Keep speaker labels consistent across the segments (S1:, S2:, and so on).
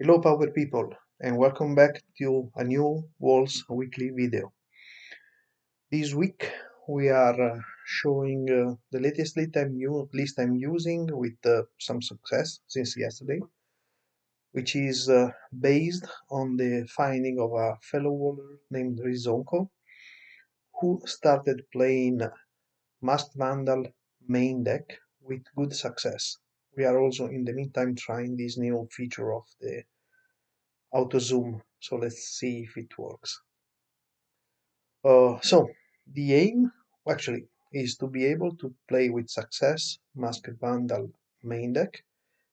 S1: Hello Power people and welcome back to a new Walls weekly video. This week we are showing the latest list I'm using with some success since yesterday, which is based on the finding of a fellow warrior named Rezonko who started playing Masked Vandal main deck with good success. We are also in the meantime trying this new feature of the auto zoom, so let's see if it works. So the aim actually is to be able to play with success Masked Vandal main deck.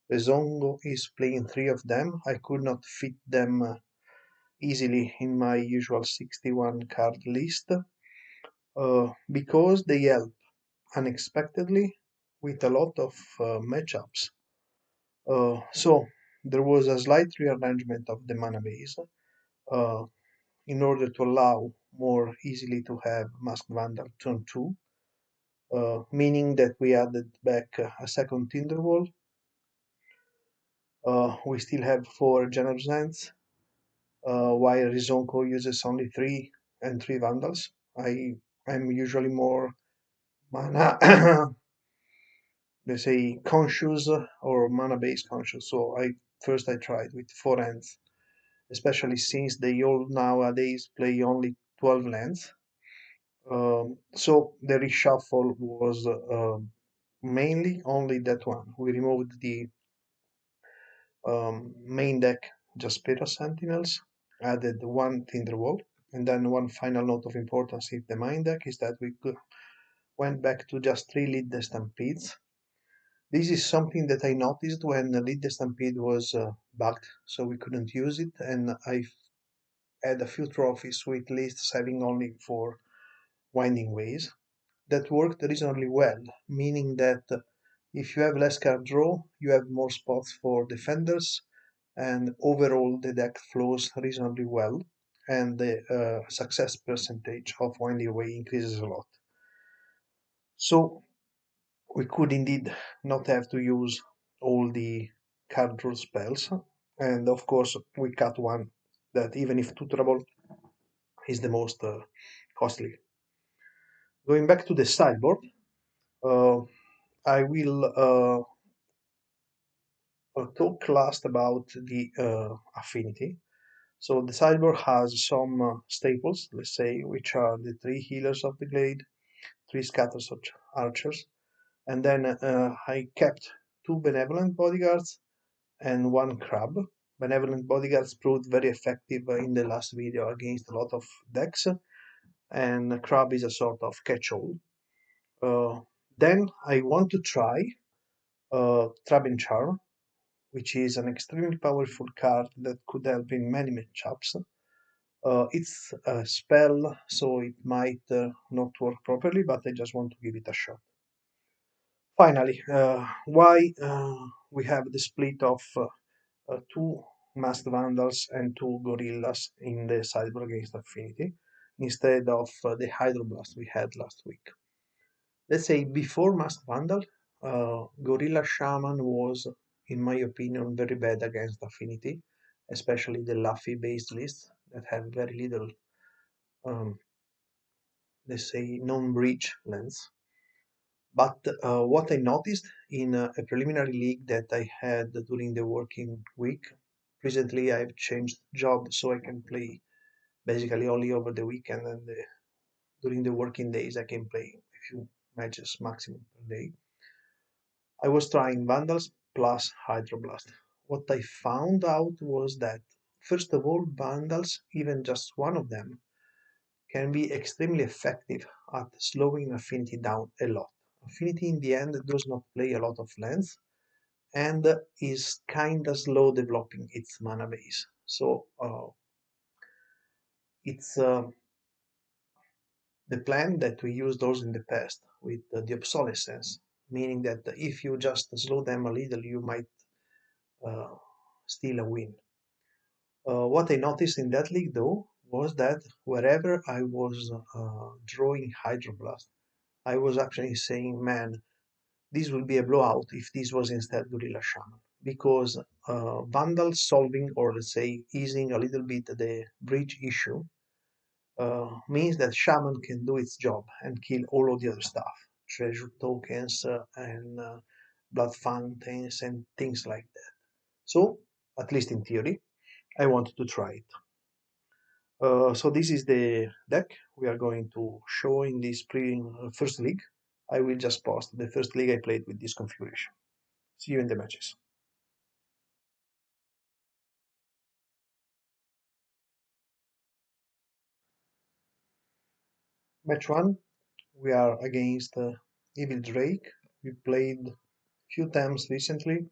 S1: Rezongo is playing three of them. I could not fit them easily in my usual 61 card list because they help unexpectedly with a lot of matchups. So there was a slight rearrangement of the mana base uh, in order to allow more easily to have Masked Vandal turn 2. Meaning that we added back a second Tinderwall. We still have 4 Generous Hands, while Rezonko uses only 3 and 3 Vandals. I'm usually more mana, let's say, conscious or mana base conscious. So I tried with 4 hands, especially since they all nowadays play only 12 lands. So the reshuffle was mainly only that one. We removed the main deck Jaspera Sentinels, added one Tinderwall, and then one final note of importance in the main deck is that went back to just 3 Lead the Stampedes. This is something that I noticed when Lead the Stampede was bugged, so we couldn't use it, and I had a few trophies with lists having only 4 Winding Ways. That worked reasonably well, meaning that if you have less card draw, you have more spots for defenders, and overall the deck flows reasonably well, and the success percentage of Winding Way increases a lot. So we could indeed not have to use all the card draw spells, and of course we cut one that even if tutorable is the most costly. Going back to the sideboard, uh, I will talk last about the affinity. So the sideboard has some staples, let's say, which are the 3 healers of the glade, 3 scatters of archers, and then I kept 2 benevolent bodyguards and 1 crab. Benevolent bodyguards proved very effective in the last video against a lot of decks, and crab is a sort of catch-all. Then I want to try Trap and Charm, which is an extremely powerful card that could help in many matchups. It's a spell, so it might not work properly, but I just want to give it a shot. Finally, why we have the split of 2 Masked Vandals and 2 Gorillas in the sideboard against Affinity, instead of the Hydroblast we had last week. Let's say before Masked Vandal, Gorilla Shaman was, in my opinion, very bad against Affinity, especially the Luffy based lists that have very little, um, let's say, non-breach lands. But what I noticed in a preliminary league that I had during the working week, recently I've changed job so I can play basically only over the weekend, and during the working days I can play a few matches maximum per day. I was trying Vandals plus Hydroblast. What I found out was that, first of all, Vandals, even just one of them, can be extremely effective at slowing Affinity down a lot. Affinity in the end does not play a lot of lands and is kinda slow developing its mana base. So it's the plan that we used also in the past with the obsolescence, meaning that if you just slow them a little, you might uh, steal a win. What I noticed in that league though was that wherever I was drawing Hydroblast, I was actually saying, man, this will be a blowout if this was instead Gorilla Shaman. because Vandal solving, or let's say easing a little bit the bridge issue, means that Shaman can do its job and kill all of the other stuff, treasure tokens and blood fountains and things like that. So, at least in theory, I wanted to try it. So this is the deck we are going to show in this first league. I will just post the first league I played with this configuration. See you in the matches. Match 1, we are against Evil Drake. We played a few times recently.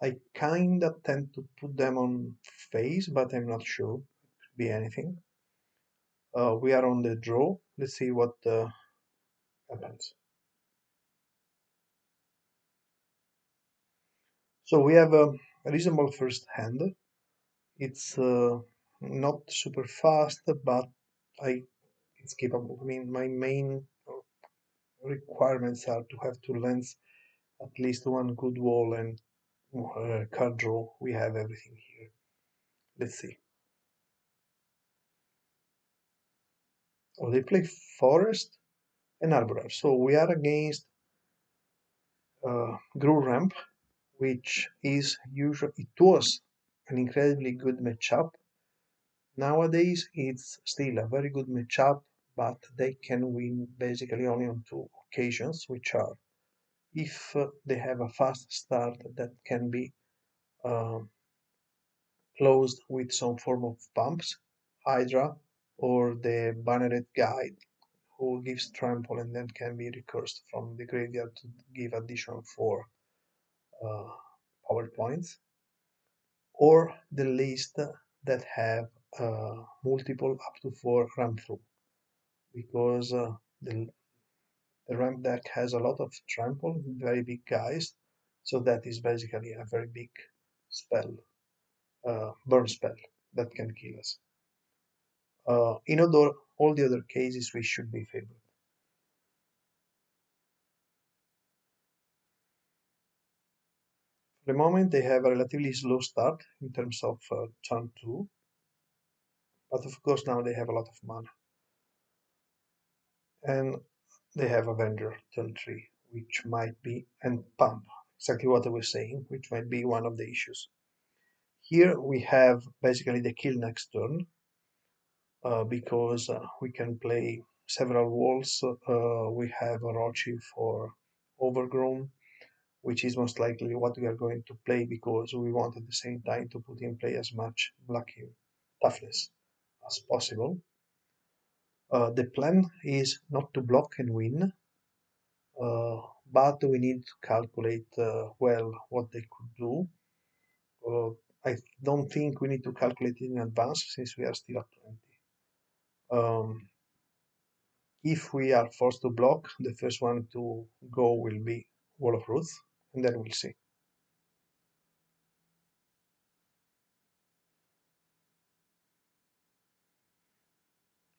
S1: I kinda tend to put them on face, but I'm not sure. Could be anything. We are on the draw. Let's see what happens. So we have a reasonable first hand. It's not super fast, but I it's capable. I mean, my main requirements are to have two lands, at least one good wall, and card draw. We have everything here. Let's see. Oh, they play Forest and Arbor. So we are against Groove Ramp, which is usually it was an incredibly good matchup. Nowadays, it's still a very good matchup, but they can win basically only on two occasions, which are if they have a fast start that can be uh, closed with some form of pumps, Hydra, or the Banneret Guide, who gives trample and then can be recursed from the graveyard to give additional 4 uh, power points, or the list that have multiple up to 4 ramp through, because the ramp deck has a lot of trample, very big guys, so that is basically a very big spell, burn spell that can kill us. In all the other cases, we should be favored. For the moment, they have a relatively slow start in terms of turn 2, but of course now they have a lot of mana. And they have Avenger turn 3, which might be, and Pump, exactly what I was saying, which might be one of the issues. Here we have basically the kill next turn, because we can play several walls. We have Orochi for Overgrown, which is most likely what we are going to play because we want at the same time to put in play as much Black toughness as possible. The plan is not to block and win, uh, but we need to calculate well what they could do. Uh, I don't think we need to calculate in advance since we are still at 20. If we are forced to block, the first one to go will be Wall of Ruth, and then we'll see.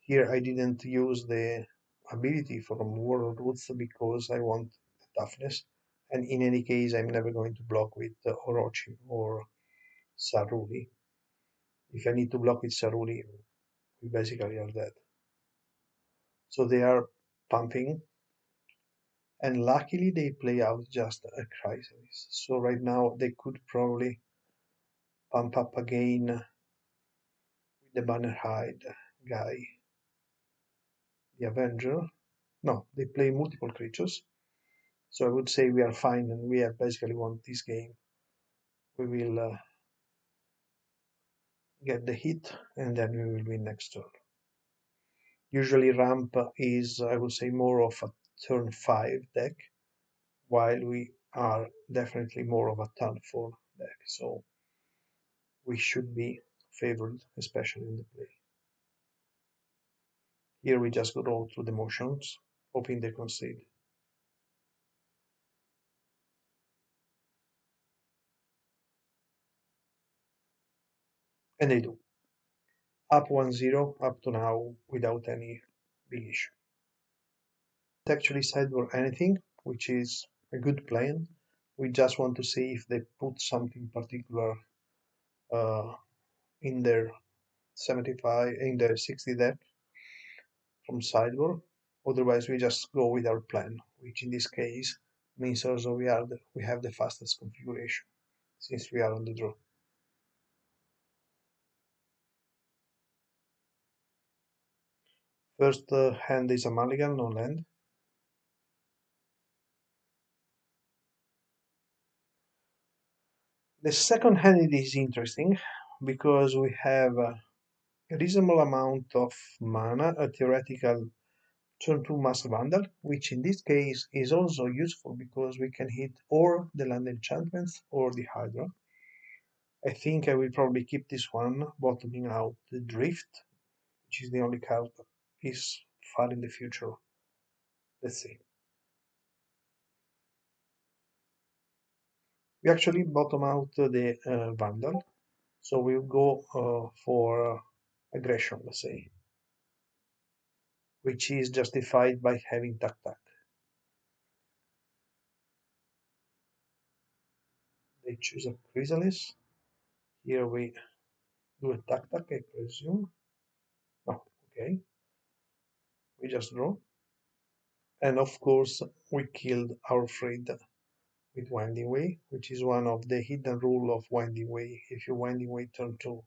S1: Here I didn't use the ability from Wall of Ruth because I want the toughness, and in any case I'm never going to block with Orochi or Saruli. If I need to block with Saruli, we basically are dead. So they are pumping, and luckily they play out just a Chrysalis. So right now they could probably pump up again with the Banner Hide guy, the Avenger. No, they play multiple creatures. So I would say we are fine and we have basically won this game. We will get the hit and then we will win next turn. Usually ramp is, I would say, more of a turn 5 deck, while we are definitely more of a turn 4 deck. So we should be favored, especially in the play. Here we just go through the motions, hoping they concede. And they do. Up 1-0 up to now without any big issue. Actually sideboard anything, which is a good plan. We just want to see if they put something particular uh, in their 75, in their 60 deck from sideboard. Otherwise, we just go with our plan, which in this case means also we have the fastest configuration since we are on the draw. First hand is a mulligan, no land. The second hand is interesting because we have a reasonable amount of mana, a theoretical turn 2 Masked Vandal, which in this case is also useful because we can hit or the land enchantments or the Hydra. I think I will probably keep this one, bottoming out the Drift, which is the only card that is far in the future. Let's see. We actually bottom out the Vandal, so we'll go for aggression, let's say, which is justified by having Tac Tac. They choose a Chrysalis. Here we do a Tac Tac, I presume. Oh, okay. We just draw. And of course, we killed our friend with Winding Way, which is one of the hidden rule of Winding Way. If you Winding Way turn 2,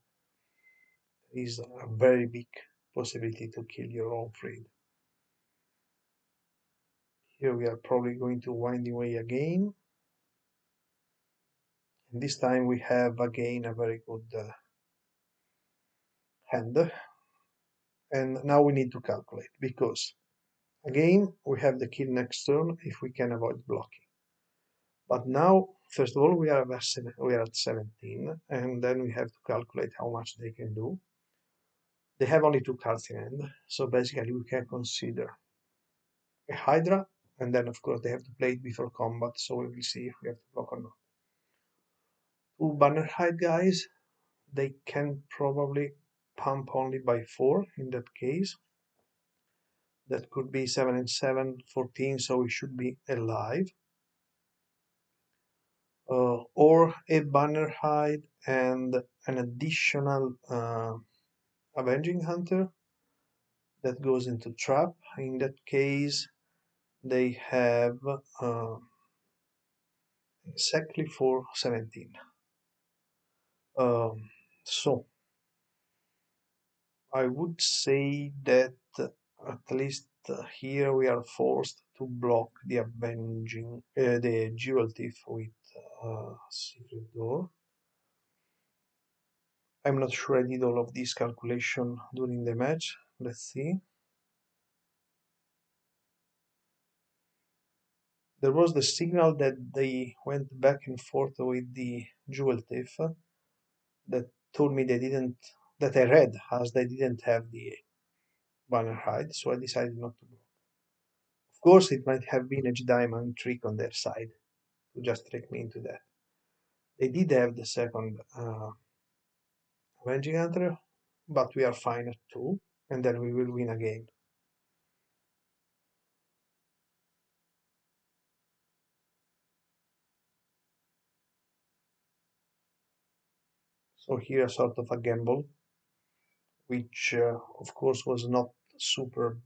S1: there is a very big possibility to kill your own friend. Here we are probably going to Winding Way again. And this time we have again a very good hand. And now we need to calculate because again we have the kill next turn if we can avoid blocking. But now, first of all, we are at 17, and then we have to calculate how much they can do. They have only two cards in hand, so basically we can consider a Hydra, and then of course they have to play it before combat, so we will see if we have to block or not. Two Banner Hide guys, they can probably pump only by 4 in that case. That could be 7 and 7, 14, so we should be alive. Or a Banner Hide and an additional Avenging Hunter that goes into trap. In that case, they have exactly for 17. So I would say that at least here we are forced to block the the Jewel Thief with Secret Door. I'm not sure I did all of this calculation during the match. Let's see. There was the signal that they went back and forth with the Jewel Thief that told me they didn't, that I read as they didn't have the banner hide, so I decided not to block. Of course, it might have been a diamond trick on their side to just trick me into that. They did have the second Avenging Hunter, but we are fine at 2, and then we will win again. So here, sort of a gamble, which of course was not super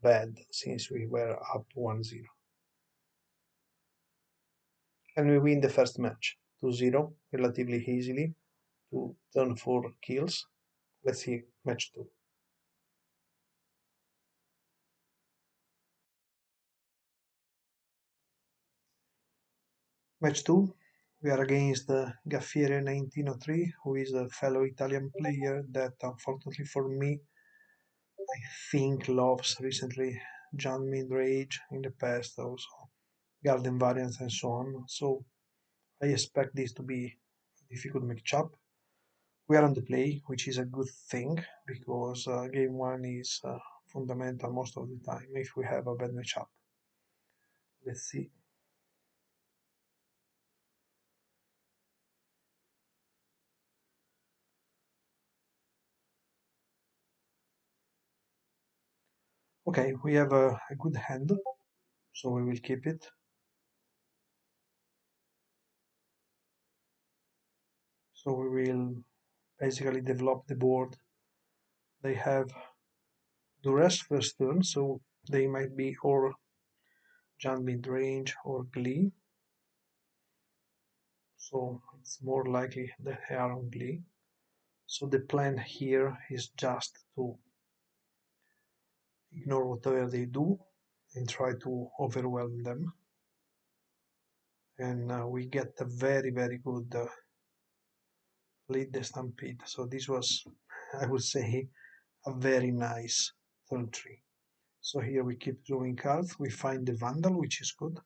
S1: bad since we were up 1-0. And we win the first match 2-0 relatively easily to turn 4 kills. Let's see match 2. Match 2, we are against Gaffiere 1903, who is a fellow Italian player that unfortunately for me, I think loves recently Jund Midrange, in the past also Garden variants and so on. So I expect this to be a difficult matchup. We are on the play, which is a good thing because game 1 is fundamental most of the time if we have a bad matchup. Let's see. Okay, we have a good hand, so we will keep it. So we will basically develop the board. They have duress first turn, so they might be or Jund Midrange or Glee. So it's more likely that they are on Glee. So the plan here is just to ignore whatever they do and try to overwhelm them. And we get a very good lead the Stampede. So this was, I would say, a very nice turn 3. So here we keep drawing cards. We find the Vandal, which is good.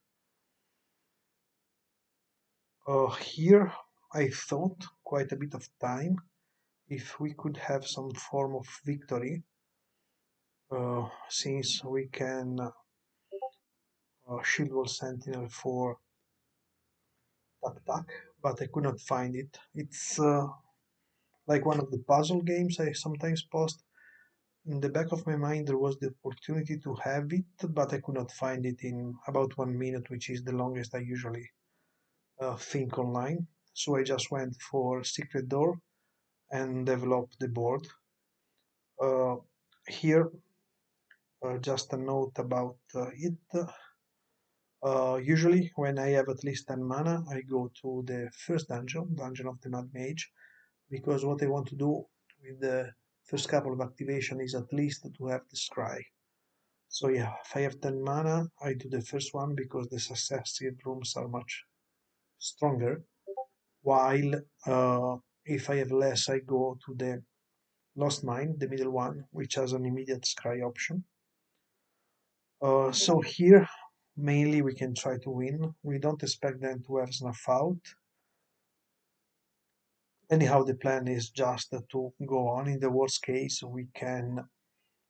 S1: Here I thought quite a bit of time if we could have some form of victory, since we can Shield Wall Sentinel for Tuck, but I could not find it. It's like one of the puzzle games I sometimes post. In the back of my mind, there was the opportunity to have it, but I could not find it in about 1 minute, which is the longest I usually think online. So I just went for Secret Door and developed the board. Uh, Here, just a note about it. Usually, when I have at least 10 mana, I go to the first dungeon, Dungeon of the Mad Mage, because what I want to do with the first couple of activation is at least to have the scry. So yeah, if I have 10 mana, I do the first one because the successive rooms are much stronger. While if I have less, I go to the Lost Mine, the middle one, which has an immediate scry option. So here, mainly we can try to win. We don't expect them to have snuff out. Anyhow, the plan is just to go on. In the worst case, we can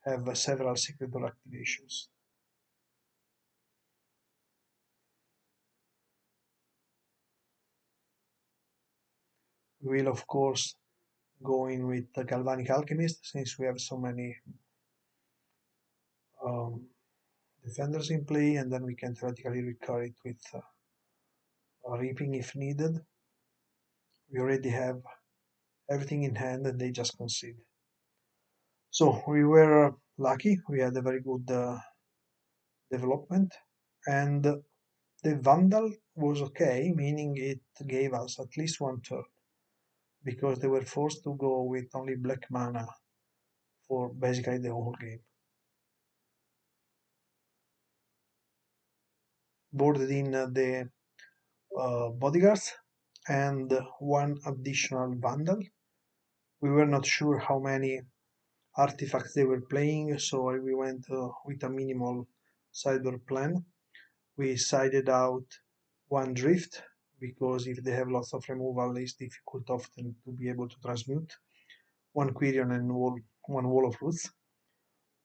S1: have several secret door activations. We will, of course, go in with the Galvanic Alchemist since we have so many um, defenders in play, and then we can theoretically recur it with Reaping if needed. We already have everything in hand and they just concede. So we were lucky, we had a very good development, and the Vandal was okay, meaning it gave us at least one turn because they were forced to go with only black mana for basically the whole game. Boarded in the bodyguards and one additional Vandal. We were not sure how many artifacts they were playing, so we went with a minimal sideboard plan. We sided out one Drift because if they have lots of removal, it's difficult often to be able to transmute. One Quirion and one Wall of Roots,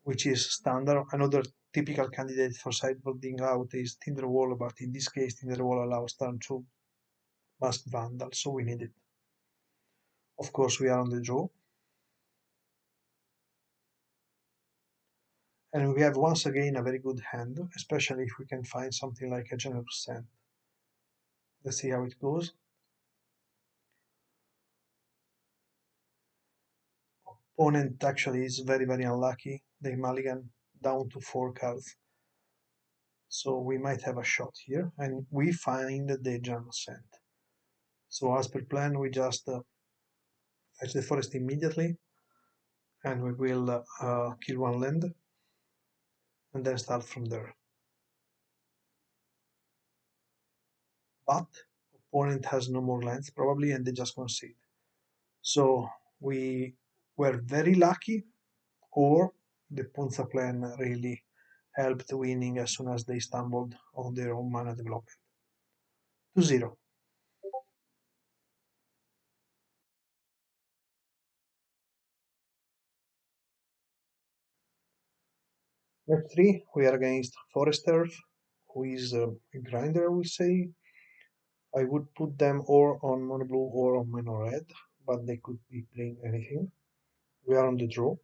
S1: which is standard. Another typical candidate for sideboarding out is Tinder Wall, but in this case, Tinder Wall allows turn 2 Masked Vandals, so we need it. Of course, we are on the draw. And we have once again a very good hand, especially if we can find something like a generous sand. Let's see how it goes. Opponent actually is very unlucky. They mulligan down to 4 cards. So we might have a shot here, and we find the generous sand. So as per plan, we just fetch the forest immediately, and we will kill one land, and then start from there. But opponent has no more lands probably, and they just concede. So we were very lucky, or the Ponza plan really helped winning as soon as they stumbled on their own mana development. 2-0. Match 3, we are against Forest Earth, who is a grinder, I will say. I would put them or on mono blue or on mono red, but they could be playing anything. We are on the draw.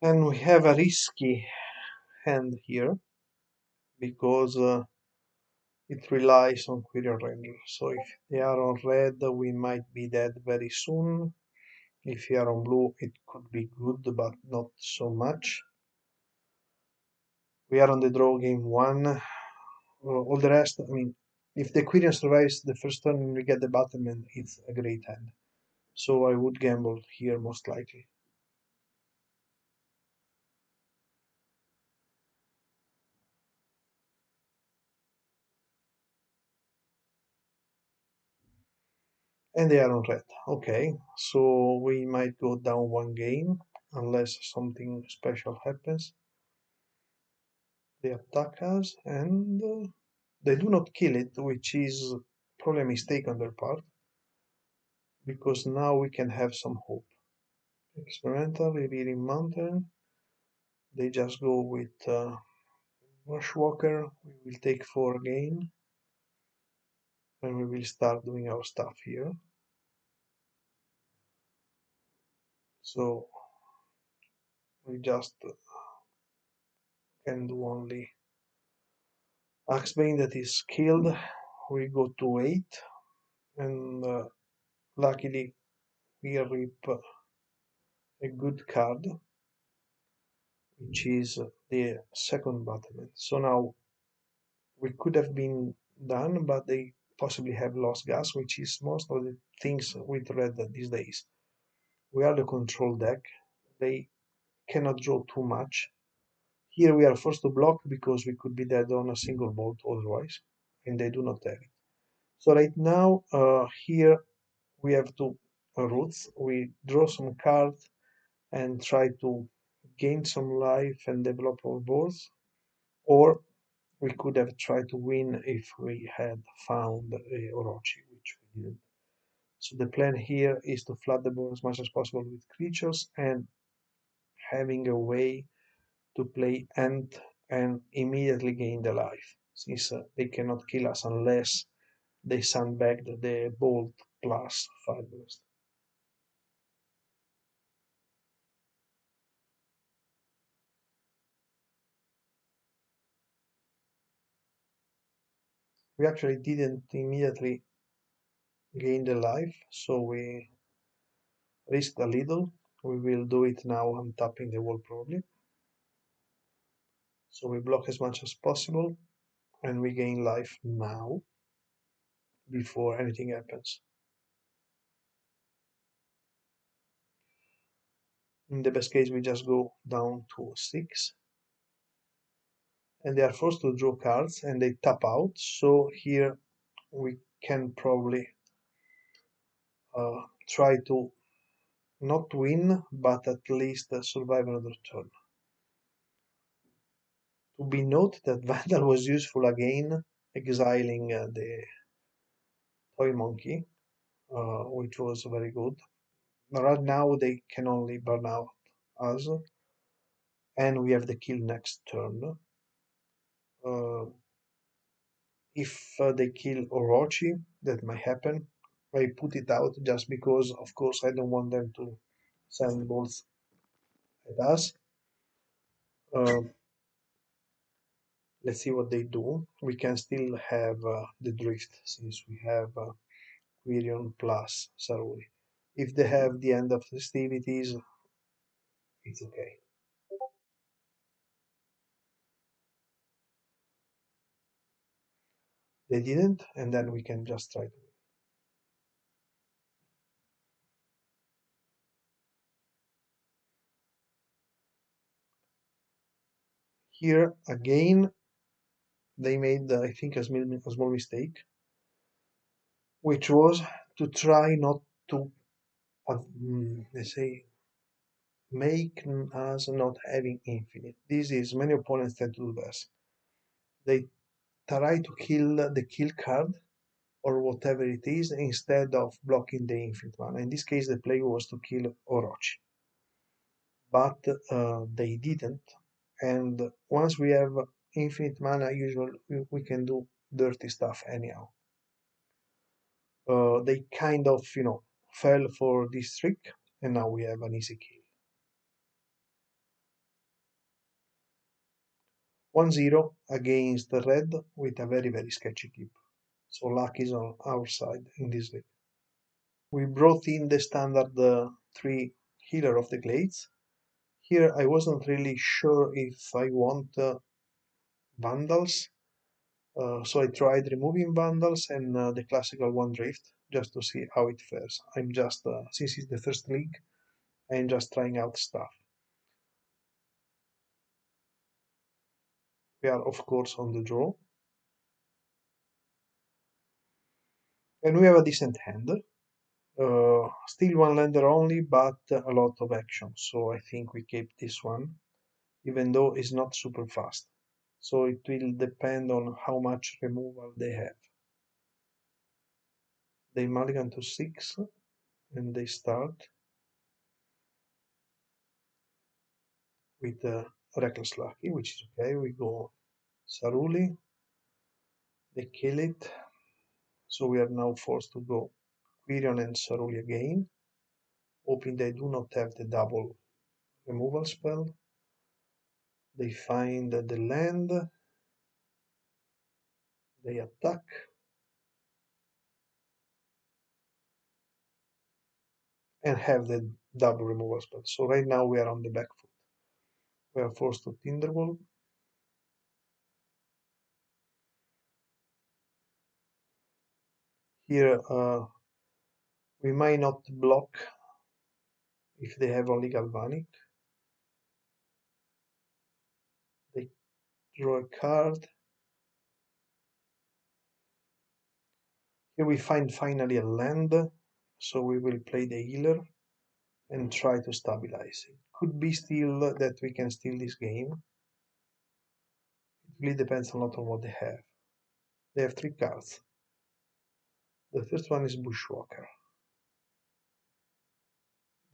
S1: And we have a risky hand here because It relies on Quirion Ranger. So if they are on red, we might be dead very soon. If you are on blue, it could be good, but not so much. We are on the draw game one. All the rest, I mean, if the Quirion survives the first turn and we get the Battlement, it's a great hand. So I would gamble here most likely. And they are on red. Okay, so we might go down one game unless something special happens. They attack us and they do not kill it, which is probably a mistake on their part because now we can have some hope. Experimental, revealing mountain. They just go with Bushwalker. We will take 4 again and we will start doing our stuff here. So we just can do only Axebane that is killed. We go to 8 and luckily we reap a good card, which is the second battlement. So now we could have been done, but they possibly have lost gas, which is most of the things with red these days. We are the control deck. They cannot draw too much. Here we are forced to block because we could be dead on a single bolt otherwise, and they do not have it. So right now, here we have two routes. We draw some cards and try to gain some life and develop our boards, or we could have tried to win if we had found Orochi, which we didn't. So the plan here is to flood the board as much as possible with creatures and having a way to play Ant and immediately gain the life, since they cannot kill us unless they sandbagged the bolt plus 5 burst. We actually didn't immediately gain the life, so we risked a little. We will do it now untapping the wall probably. So we block as much as possible and we gain life now before anything happens. In the best case, we just go down to 6 and they are forced to draw cards and they tap out. So here we can probably try to not win, but at least survive another turn. To be noted that Vandal was useful again, exiling the Toy Monkey, which was very good. Right now they can only burn out us, and we have the kill next turn. Uh, if they kill Orochi, that might happen. I put it out just because, of course, I don't want them to send balls at us. Uh, let's see what they do. We can still have the drift since we have Quirion plus Saruri. If they have the end of festivities, it's okay. They didn't, and then we can just try to. Here again, they made, I think, a small mistake, which was to try not to, let's say, make us not having infinite. This is many opponents tend to do this. They try to kill the kill card or whatever it is instead of blocking the infinite mana. In this case, the play was to kill Orochi, but they didn't. And once we have infinite mana, usually we can do dirty stuff anyhow. They kind of, fell for this trick, and now we have an easy kill. 1-0 against the red with a very, very sketchy keep. So luck is on our side in this league. We brought in the standard 3 healer of the glades. Here I wasn't really sure if I want vandals, so I tried removing vandals and the classical one drift just to see how it fares. I'm just, since it's the first league, I'm just trying out stuff. We are of course on the draw, and we have a decent hand. Still one lander only, but a lot of action, so I think we keep this one, even though it's not super fast. So it will depend on how much removal they have. They mulligan to 6 and they start with Reckless Lucky, which is okay. We go Saruli, they kill it, so we are now forced to go Quirion and Saruli again, hoping they do not have the double removal spell. They find the land, they attack, and have the double removal spell. So right now we are on the back foot. We are forced to Tinderbolt. Here we might not block if they have only Galvanic. They draw a card. Here we find finally a land, so we will play the healer and try to stabilize it. Could be still that we can steal this game. It really depends a lot on what they have. They have 3 cards. The first one is Bushwalker.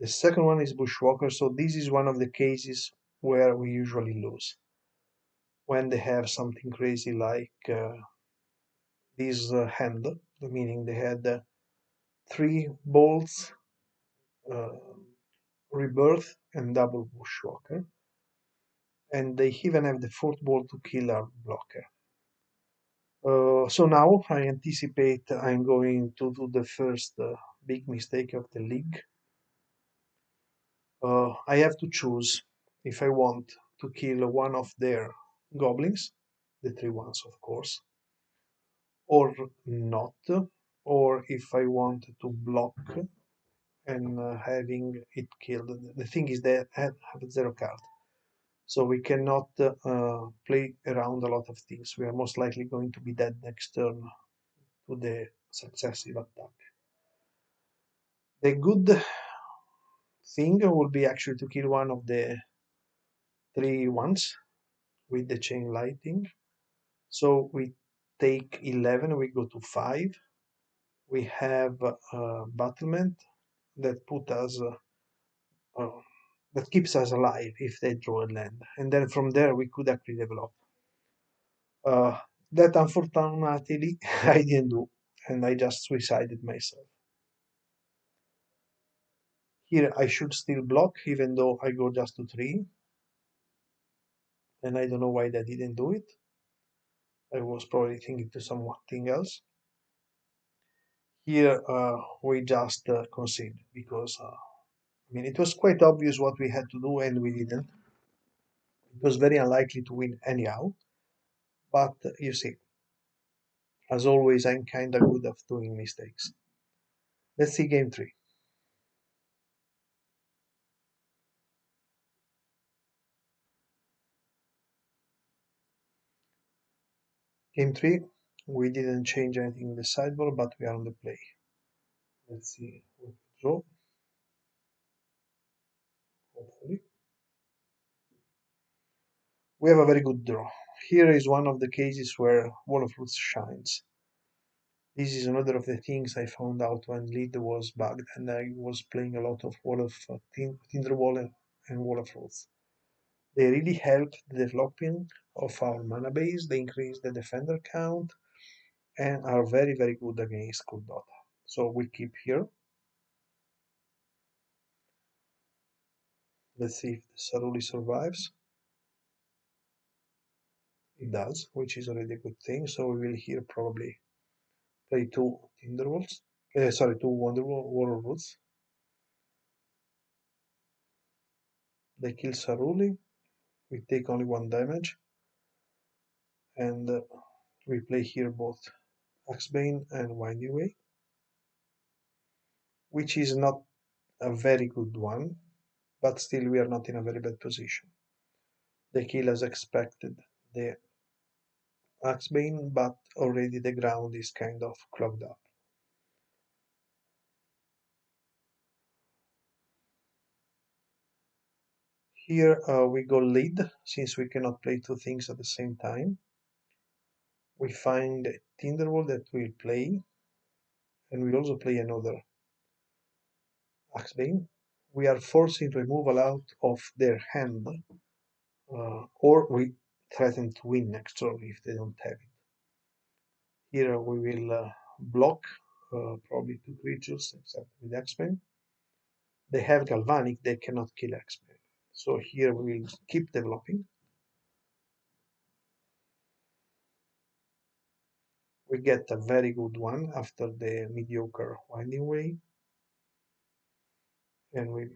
S1: The second one is Bushwalker, so this is one of the cases where we usually lose. When they have something crazy like this hand, meaning they had 3 bolts, uh, rebirth, and double Bushwalker, and they even have the 4th bolt to kill our blocker. So now I anticipate I'm going to do the first big mistake of the league. I have to choose if I want to kill one of their goblins, the 3 ones of course, or not, or if I want to block and having it killed. The thing is that I have 0 card, so we cannot play around a lot of things. We are most likely going to be dead next turn to the successive attack. The good thing would be actually to kill one of the 3 ones with the chain lightning. So we take 11, we go to 5. We have battlement that put us uh, that keeps us alive if they draw a land, and then from there we could actually develop. Uh, that unfortunately I didn't do, and I just suicided myself. Here I should still block, even though I go just to 3, and I don't know why they didn't do it. I was probably thinking to something else. Here we just concede because I mean it was quite obvious what we had to do and we didn't. It was very unlikely to win anyhow, but you see, as always, I'm kinda good at doing mistakes. Let's see game 3. Game 3, we didn't change anything in the sideboard, but we are on the play. Let's see what we draw. Hopefully. We have a very good draw. Here is one of the cases where Wall of Roots shines. This is another of the things I found out when lead was bugged and I was playing a lot of Wall of Tinder Wall and Wall of Roots. They really help the developing of our mana base, they increase the defender count, and are very, very good against Kuldotha. So we keep here. Let's see if the Saruli survives. it does, which is already a good thing. So we will here probably play two Tinderwolves. Sorry, two Warlord Roots. They kill Saruli. We take only one damage, and we play here both Axebane and Winding Way, which is not a very good one, but still we are not in a very bad position. They kill as expected the Axebane, but already the ground is kind of clogged up. Here we go lead, since we cannot play two things at the same time. We find a Tinderwall that will play, and we also play another Axebane. We are forcing removal out of their hand, or we threaten to win next turn if they don't have it. Here we will block probably two creatures except with Axebane. They have Galvanic, they cannot kill Axebane. So here we will keep developing. We get a very good one after the mediocre Winding Way, and we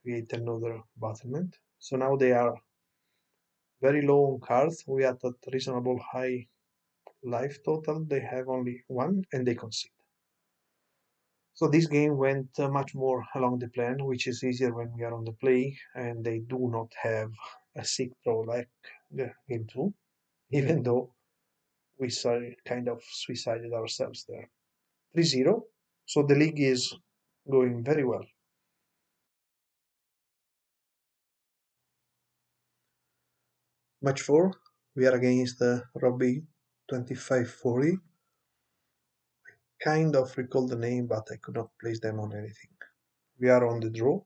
S1: create another battlement. So now they are very low on cards. We are at reasonable high life total. They have only one and they concede. So this game went much more along the plan, which is easier when we are on the play and they do not have a sick throw like the game 2, even though we kind of suicided ourselves there. 3-0. So the league is going very well. Match 4, we are against Robbie 2540. Kind of recall the name, but I could not place them on anything. We are on the draw.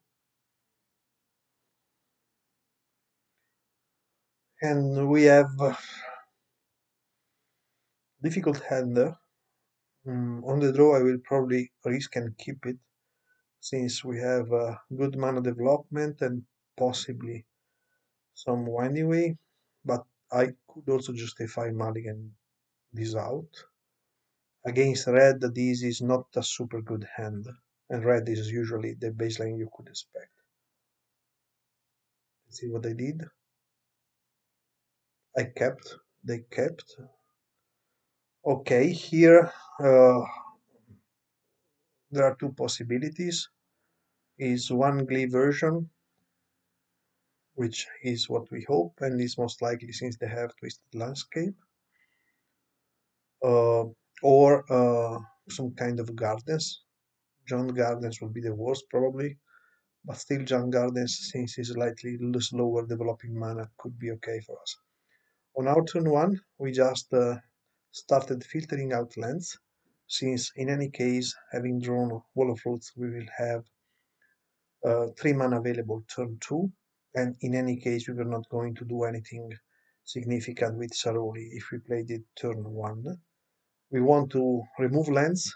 S1: And we have difficult hand. On the draw, I will probably risk and keep it, since we have good mana development and possibly some winding way, but I could also justify mulligan this out. Against red, this is not a super good hand, and red is usually the baseline you could expect. Let's see what I did. I kept, they kept. Okay, here there are two possibilities. Is one Glee version, which is what we hope, and is most likely since they have Twisted Landscape, uh, or some kind of gardens. Jund Gardens will be the worst probably, but still Jund Gardens, since it's slightly slower developing mana, could be okay for us. On our turn 1, we just started filtering out lands, since in any case, having drawn Wall of Roots, we will have 3 mana available turn 2, and in any case we were not going to do anything significant with Saroli if we played it turn 1. We want to remove lands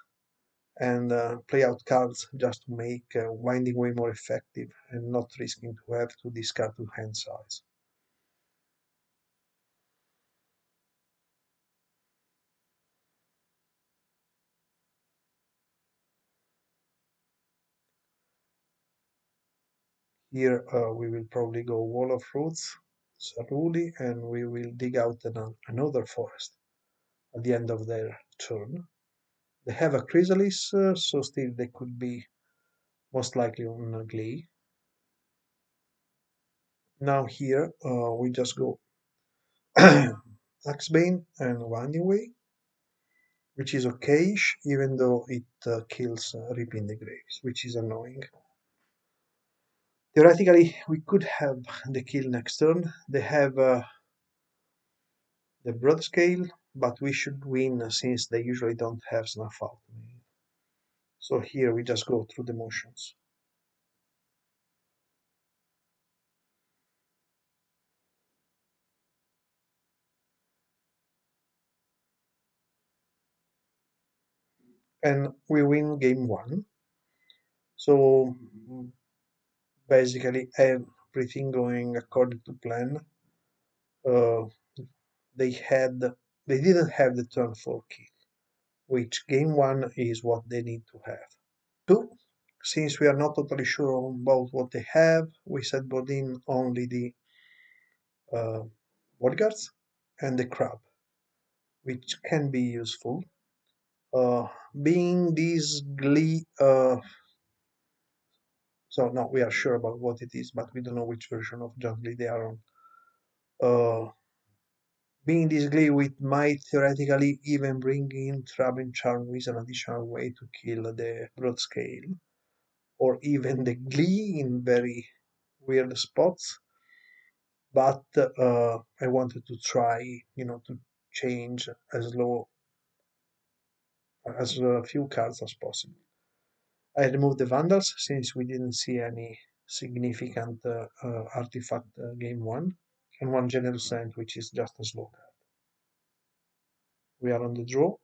S1: and play out cards just to make Winding Way more effective and not risking to have to discard to hand size. Here we will probably go Wall of Roots, Saruli, and we will dig out another forest at the end of their turn. They have a Chrysalis, so still they could be most likely on Glee. Now here we just go Axebane and Winding Way, which is okay, even though it kills Rip in the Graves, which is annoying. Theoretically, we could have the kill next turn. They have the Broad Scale, but we should win since they usually don't have Snuff Out. So here we just go through the motions. And we win game 1. So basically everything going according to plan. Uh, they had they didn't have the turn 4 kill, which game 1 is what they need to have. 2. Since we are not totally sure about what they have, we sideboard in only the uh, bodyguards and the crab, which can be useful. Uh, being these Glee, so no, we are sure about what it is, but we don't know which version of Jund Glee they are on. Uh, being this Glee, we might theoretically even bring in Trap and Charm with an additional way to kill the broad scale, or even the Glee in very weird spots. But I wanted to try, to change as few cards as possible. I removed the Vandals since we didn't see any significant artifact game 1, and one Generous End, which is just a slow card. We are on the draw.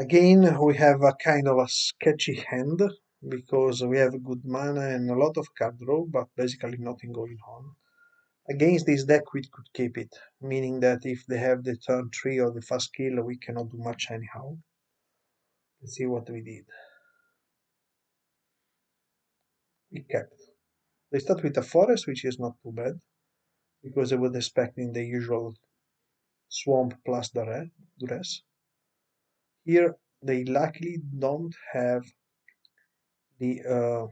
S1: Again, we have a kind of a sketchy hand because we have good mana and a lot of card draw, but basically nothing going on. Against this deck, we could keep it, meaning that if they have the turn 3 or the fast kill, we cannot do much anyhow. Let's see what we did. We kept. They start with a forest, which is not too bad, because I was expecting the usual swamp plus duress. Here, they luckily don't have the.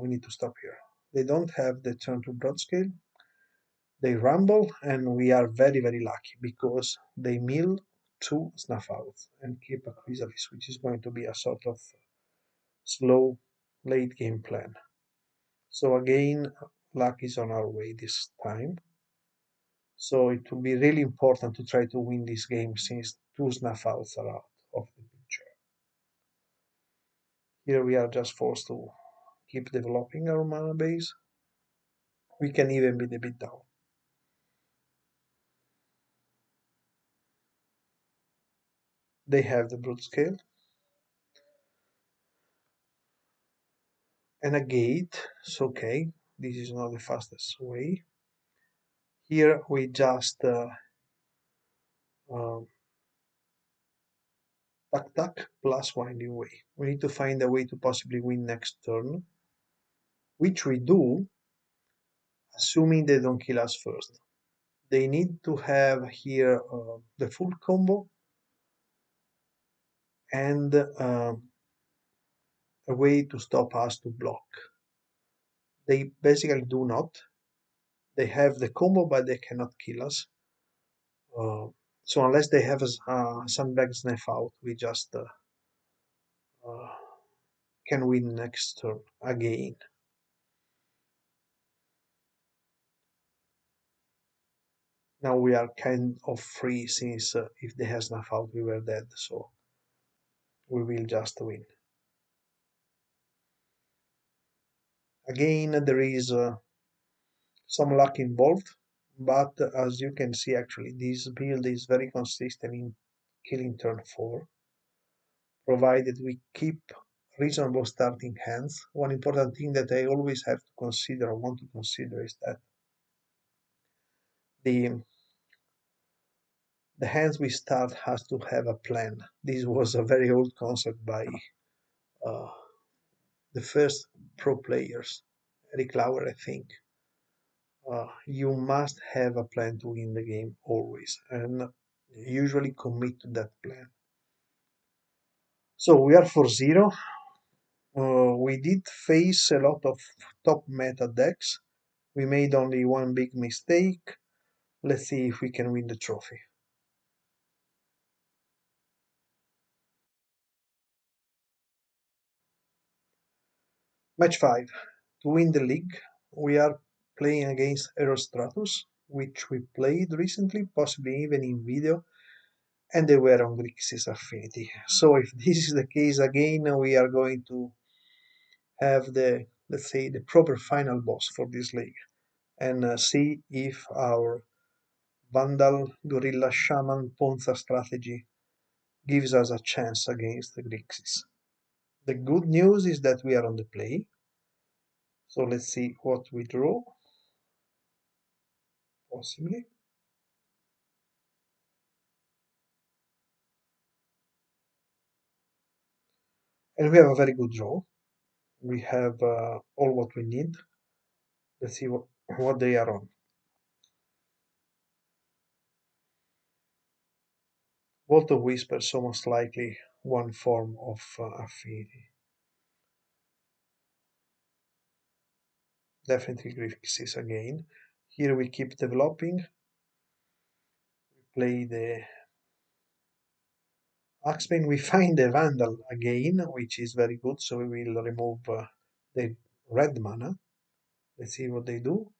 S1: We need to stop here. They don't have the turn to broad scale. They rumble, and we are very, very lucky because they mill 2 snuff outs and keep a Chrysalis, which is going to be a sort of slow late game plan. So again, luck is on our way this time. So it will be really important to try to win this game since 2 snuff outs are out of the picture. Here we are just forced to keep developing our mana base. We can even be a bit down. They have the brute scale and a gate. So okay, this is not the fastest way. Here we just uh, tack plus winding way. We need to find a way to possibly win next turn, which we do, assuming they don't kill us first. They need to have here the full combo and a way to stop us to block. They basically do not. They have the combo, but they cannot kill us. So unless they have a sandbag sniff out, we just uh, can win next turn again. Now we are kind of free since if they have snuff out, we were dead. So we will just win. Again, there is some luck involved, but as you can see, actually, this build is very consistent in killing turn 4, provided we keep reasonable starting hands. One important thing that I always have to consider or want to consider is that the the hands we start has to have a plan. This was a very old concept by uh, the first pro players, Eric Lauer, I think. You must have a plan to win the game always, and usually commit to that plan. So we are 4-0. We did face a lot of top meta decks. We made only one big mistake. Let's see if we can win the trophy. Match 5. To win the league, we are playing against Erostratus, which we played recently, possibly even in video, and they were on Grixis Affinity. So if this is the case again, we are going to have the, let's say, the proper final boss for this league and see if our Vandal Gorilla Shaman Ponza strategy gives us a chance against the Grixis. The good news is that we are on the play. So let's see what we draw, possibly. And we have a very good draw. We have all what we need. Let's see what they are on. Both of Whisper, so most likely one form of affinity. Definitely Grixis again. Here we keep developing. We play the Axebane. We find the Vandal again, which is very good, so we will remove the red mana. Let's see what they do.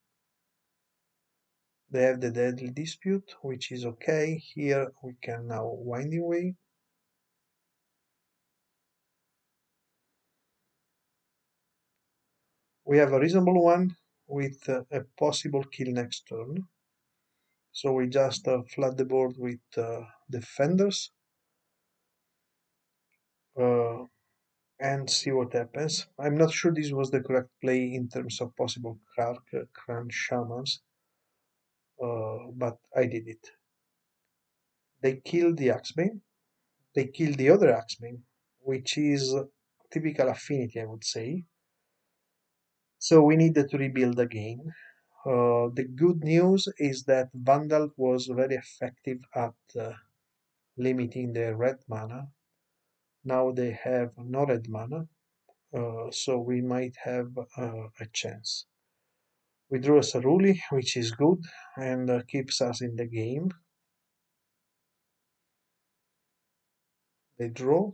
S1: They have the Deadly Dispute, which is okay. Here we can now Winding Way. We have a reasonable one with a possible kill next turn. So we just flood the board with Defenders uh, and see what happens. I'm not sure this was the correct play in terms of possible Crunch Shamans, but I did it. They killed the Axebane. They killed the other Axebane, which is typical affinity, I would say. So we needed to rebuild again. The good news is that Vandal was very effective at limiting the red mana. Now they have no red mana, so we might have a chance. We drew a Saruli, which is good and keeps us in the game. They draw,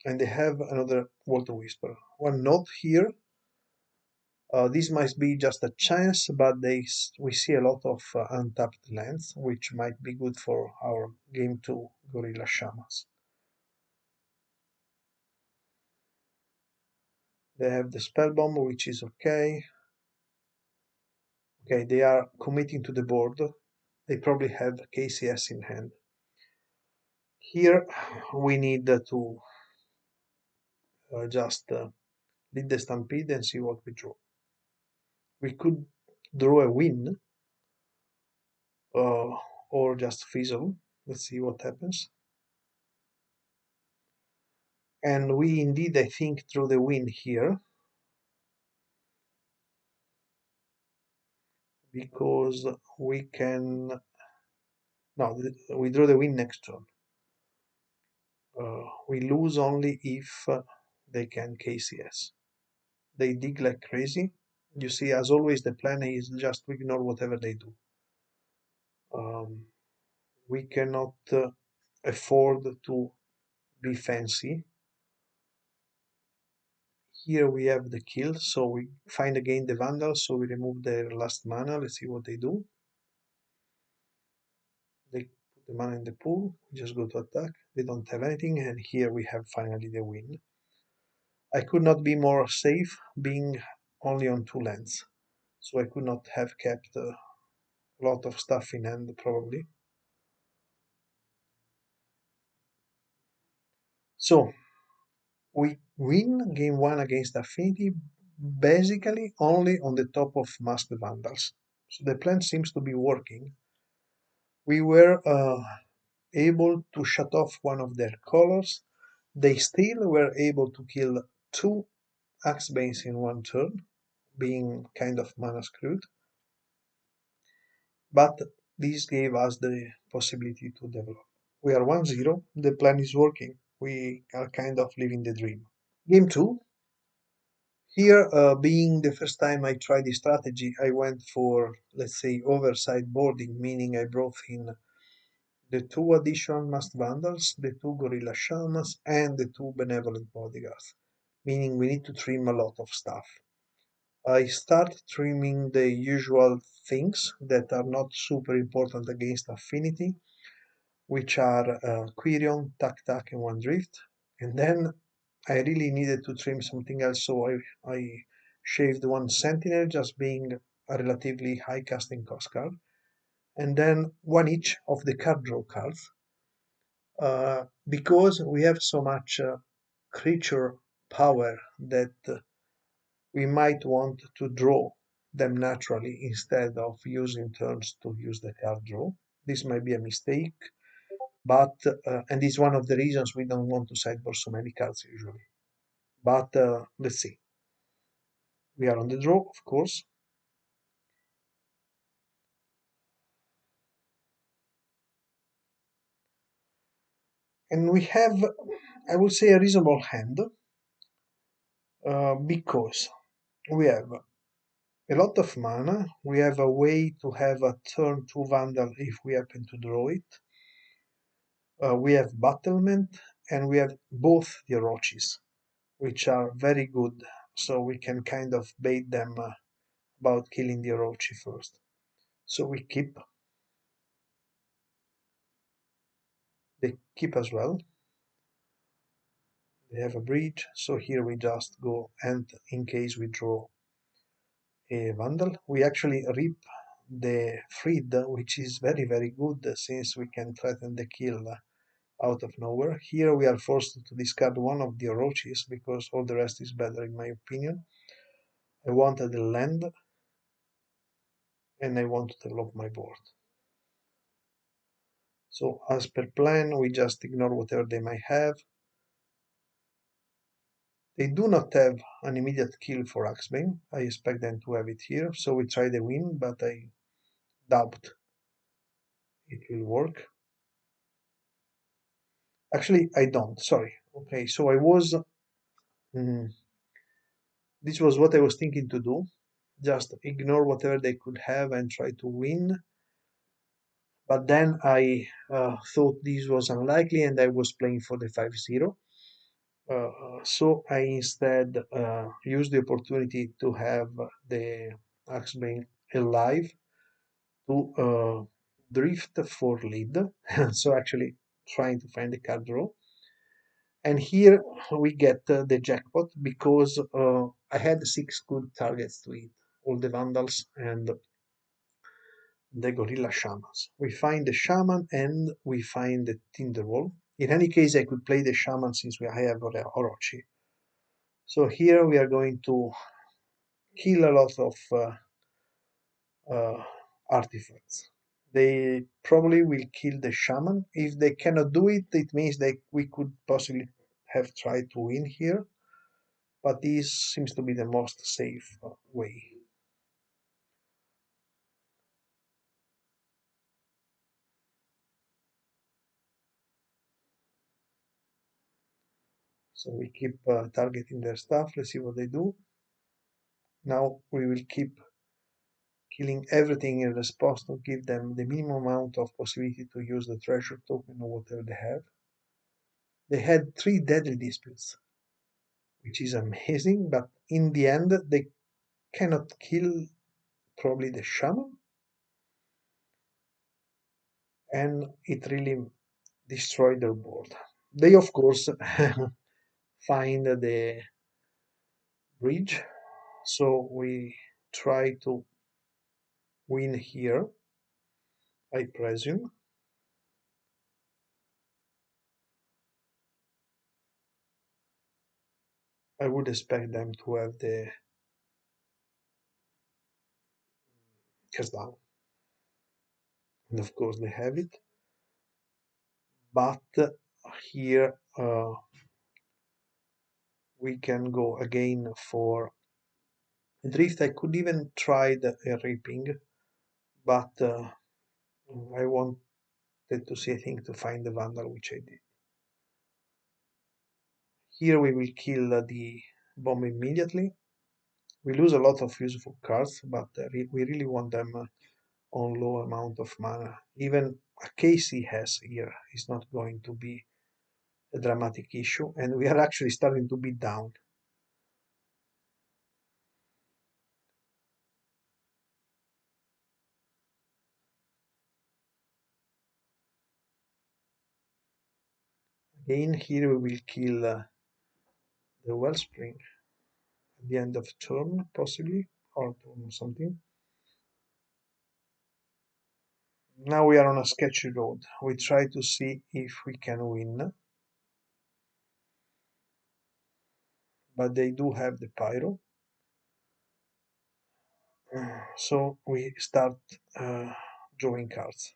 S1: and they have another Water Whisper. One note here, this might be just a chance, but we see a lot of untapped lands, which might be good for our game 2 Gorilla Shamans. They have the Spell Bomb, which is okay. Okay, they are committing to the board. They probably have KCS in hand. Here we need to just lead the Stampede and see what we draw. We could draw a win uh, or just fizzle. Let's see what happens. And we indeed, I think, drew the win here because we can. No, we draw the win next turn. We lose only if they can KCS. They dig like crazy. You see, as always, the plan is just to ignore whatever they do. Um, we cannot afford to be fancy. Here we have the kill, so we find again the Vandals, so we remove their last mana. Let's see what they do. They put the mana in the pool, we just go to attack. They don't have anything, and here we have finally the win. I could not be more safe being only on 2 lands, so I could not have kept a lot of stuff in hand probably. So we win game 1 against Affinity basically only on the top of Masked Vandals. So the plan seems to be working. We were able to shut off one of their colors. They still were able to kill 2 Axebanes in one turn, being kind of mana screwed. But this gave us the possibility to develop. We are 1-0, the plan is working. We are kind of living the dream. Game 2. Here, being the first time I tried this strategy, I went for, let's say, oversight boarding, meaning I brought in the 2 additional Masked Vandals, the 2 Gorilla Shamans, and the 2 Benevolent Bodyguards, meaning we need to trim a lot of stuff. I start trimming the usual things that are not super important against Affinity, which are Quirion, Tac, and One Drift, and then I really needed to trim something else, so I shaved 1 Sentinel, just being a relatively high casting cost card, and then 1 each of the card draw cards, because we have so much creature power that we might want to draw them naturally instead of using turns to use the card draw. This might be a mistake, but and it's one of the reasons we don't want to sideboard so many cards usually. But let's see. We are on the draw, of course. And we have, I would say, a reasonable hand because we have a lot of mana. We have a way to have a turn 2 Vandal if we happen to draw it. We have Battlement, and we have both the Orochis, which are very good, so we can kind of bait them about killing the Orochi first. So we keep, they keep as well. They have a bridge, so here we just go, and in case we draw a Vandal, we actually rip the Freed, which is very very good since we can threaten the kill out of nowhere. Here we are forced to discard one of the Orochis because all the rest is better in my opinion. I wanted the land and I want to develop my board. So as per plan, we just ignore whatever they might have. They do not have an immediate kill for Axebane. I expect them to have it here, so we try the win, but I doubt it will work. Actually, I don't, sorry. Okay, so I was, this was what I was thinking to do. Just ignore whatever they could have and try to win. But then I thought this was unlikely and I was playing for the 5-0. So I instead used the opportunity to have the Axebane alive to drift for lead. So actually trying to find the card draw. And here we get the jackpot because I had 6 good targets to hit, all the Vandals and the Gorilla Shamans. We find the Shaman and we find the Tinderwolf. In any case, I could play the Shaman since I have Orochi. So here we are going to kill a lot of uh, artifacts. They probably will kill the Shaman. If they cannot do it, it means that we could possibly have tried to win here. But this seems to be the most safe way. So we keep targeting their stuff. Let's see what they do. Now we will keep killing everything in response to give them the minimum amount of possibility to use the treasure token or whatever they have. They had 3 deadly disputes, which is amazing, but in the end they cannot kill probably the shaman, and it really destroyed their board. They of course find the bridge, so we try to win here, I presume. I would expect them to have the cast down, and of course they have it. But here we can go again for drift. I could even try the ripping, but I wanted to see, I think, to find the vandal, which I did. Here we will kill the bomb immediately. We lose a lot of useful cards, but we really want them on low amount of mana. Even a KC has here is not going to be a dramatic issue, and we are actually starting to be down. Again, here we will kill the Wellspring at the end of turn, possibly, or something. Now we are on a sketchy road. We try to see if we can win, but they do have the Pyro. So we start drawing cards,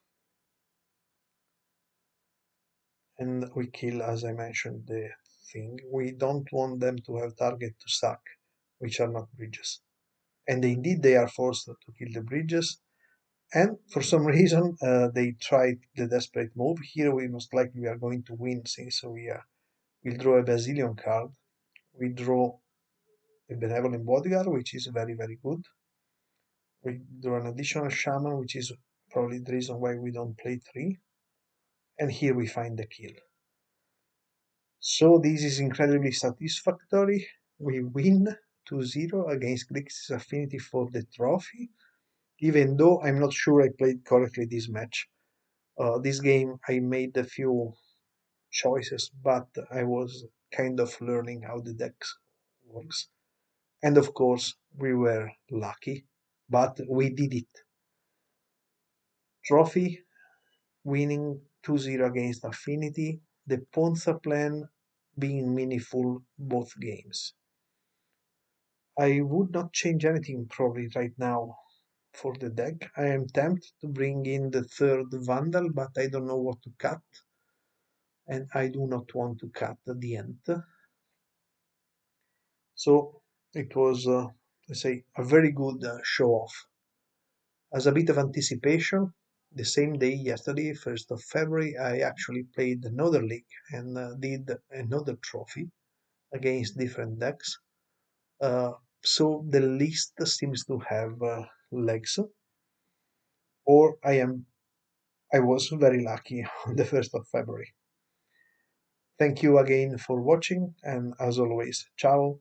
S1: and we kill, as I mentioned, the thing. We don't want them to have target to sack, which are not bridges. And indeed, they are forced to kill the bridges. And for some reason, they tried the desperate move. Here, we most likely are going to win since we'll draw a Basilion card. We draw a Benevolent Bodyguard, which is very, very good. We draw an additional Shaman, which is probably the reason why we don't play 3. And here we find the kill. So this is incredibly satisfactory. We win 2-0 against Grixis Affinity for the trophy, even though I'm not sure I played correctly this match. This game I made a few choices, but I was kind of learning how the deck works. And of course, we were lucky, but we did it. Trophy, winning 2-0 against Affinity, the Ponza plan being meaningful both games. I would not change anything probably right now for the deck. I am tempted to bring in the third Vandal, but I don't know what to cut, and I do not want to cut the end. So it was, let's say, a very good show off. As a bit of anticipation, the same day yesterday, 1st of February, I actually played another league and did another trophy against different decks. Uh, so the list seems to have legs, or I was very lucky on the 1st of February. Thank you again for watching, and as always, ciao.